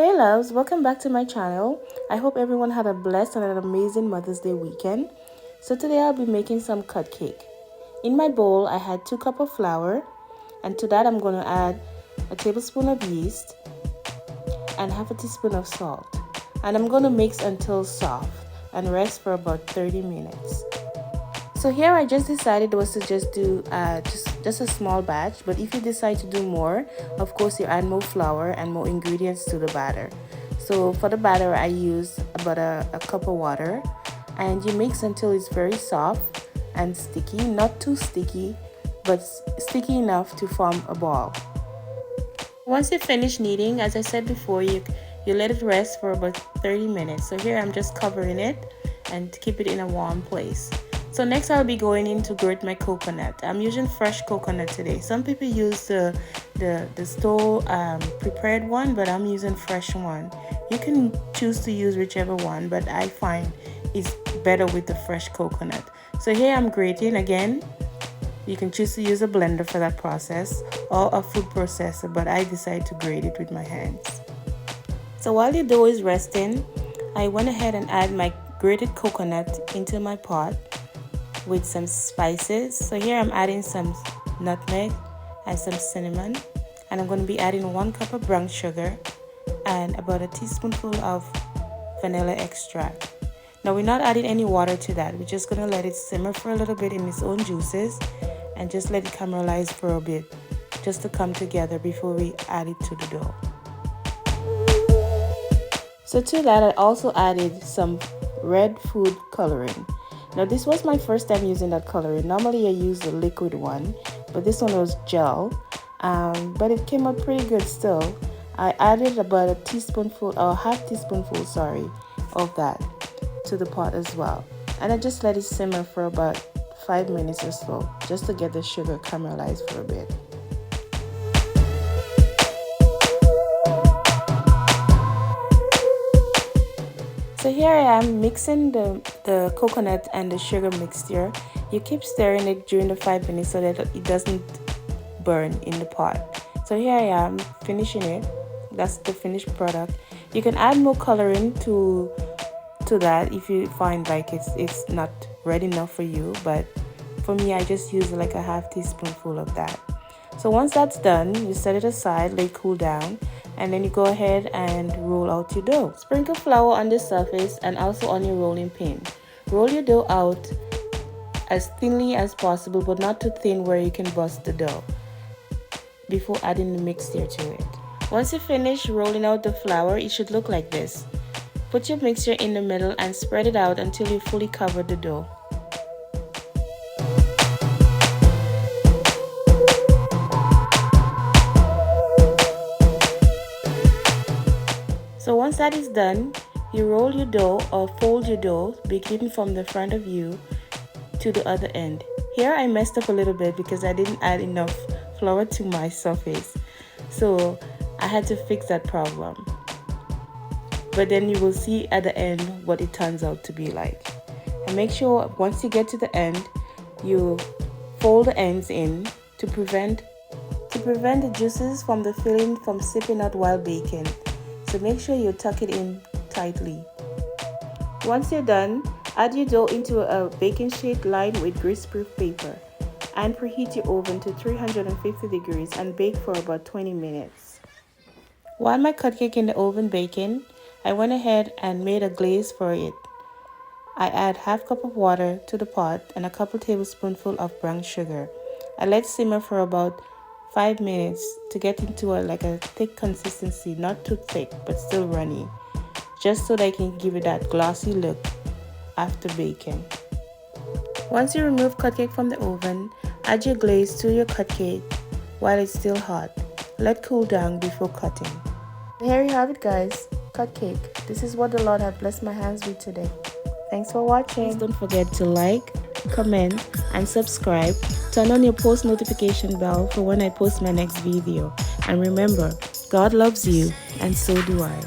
Hey loves, welcome back to my channel. I hope everyone had a blessed and an amazing Mother's Day weekend. So today I'll be making some cupcake. In my bowl I had 2 cups of flour, and to that I'm going to add a tablespoon of yeast and half a teaspoon of salt. And I'm going to mix until soft and rest for about 30 minutes. So here I just decided was to just do just a small batch, but if you decide to do more, of course you add more flour and more ingredients to the batter. So for the batter I use about a cup of water, and you mix until it's very soft and sticky, not too sticky, but sticky enough to form a ball. Once you finish kneading, as I said before, you let it rest for about 30 minutes. So here I'm just covering it and keep it in a warm place. So next I'll be going in to grate my coconut. I'm using fresh coconut today. Some people use the store prepared one, but I'm using fresh one. You can choose to use whichever one, but I find it's better with the fresh coconut. So here I'm grating again. You can choose to use a blender for that process or a food processor, but I decided to grate it with my hands. So while your dough is resting, I went ahead and add my grated coconut into my pot with some spices. So here I'm adding some nutmeg and some cinnamon, and I'm going to be adding 1 cup of brown sugar and about a teaspoonful of vanilla extract. Now we're not adding any water to that. We're just going to let it simmer for a little bit in its own juices and just let it caramelize for a bit, just to come together before we add it to the dough. So to that I also added some red food coloring. Now this was my first time using that coloring. Normally I use the liquid one, but this one was gel, but it came out pretty good still. I added about a teaspoonful or half teaspoonful, sorry, of that to the pot as well, and I just let it simmer for about 5 minutes or so, just to get the sugar caramelized for a bit. So here I am mixing the coconut and the sugar mixture. You keep stirring it during the 5 minutes so that it doesn't burn in the pot. So here I am finishing it. That's the finished product. You can add more coloring to that if you find like it's not red enough for you, but for me I just use like a half teaspoonful of that. So once that's done, you set it aside, let it cool down, and then you go ahead and roll out your dough. Sprinkle flour on the surface and also on your rolling pin. Roll your dough out as thinly as possible, but not too thin where you can bust the dough, before adding the mixture to it. Once you finish rolling out the flour, it should look like this. Put your mixture in the middle and spread it out until you fully cover the dough. So once that is done, you roll your dough or fold your dough, beginning from the front of you to the other end. Here I messed up a little bit because I didn't add enough flour to my surface, so I had to fix that problem. But then you will see at the end what it turns out to be like. And make sure once you get to the end, you fold the ends in to prevent the juices from the filling from seeping out while baking. So make sure you tuck it in tightly. Once you're done, add your dough into a baking sheet lined with grease-proof paper and preheat your oven to 350 degrees and bake for about 20 minutes. While my cupcake in the oven baking, I went ahead and made a glaze for it. I add half cup of water to the pot and a couple tablespoonful of brown sugar. I let simmer for about 5 minutes to get into a thick consistency, not too thick but still runny, just so that I can give it that glossy look after baking. Once you remove cupcake from the oven, add your glaze to your cupcake while it's still hot. Let cool down before cutting. Here you have it guys, cupcake. This is what the Lord have blessed my hands with today. Thanks for watching. Please don't forget to like, comment and subscribe. Turn on your post notification bell for when I post my next video. And remember, God loves you and so do I.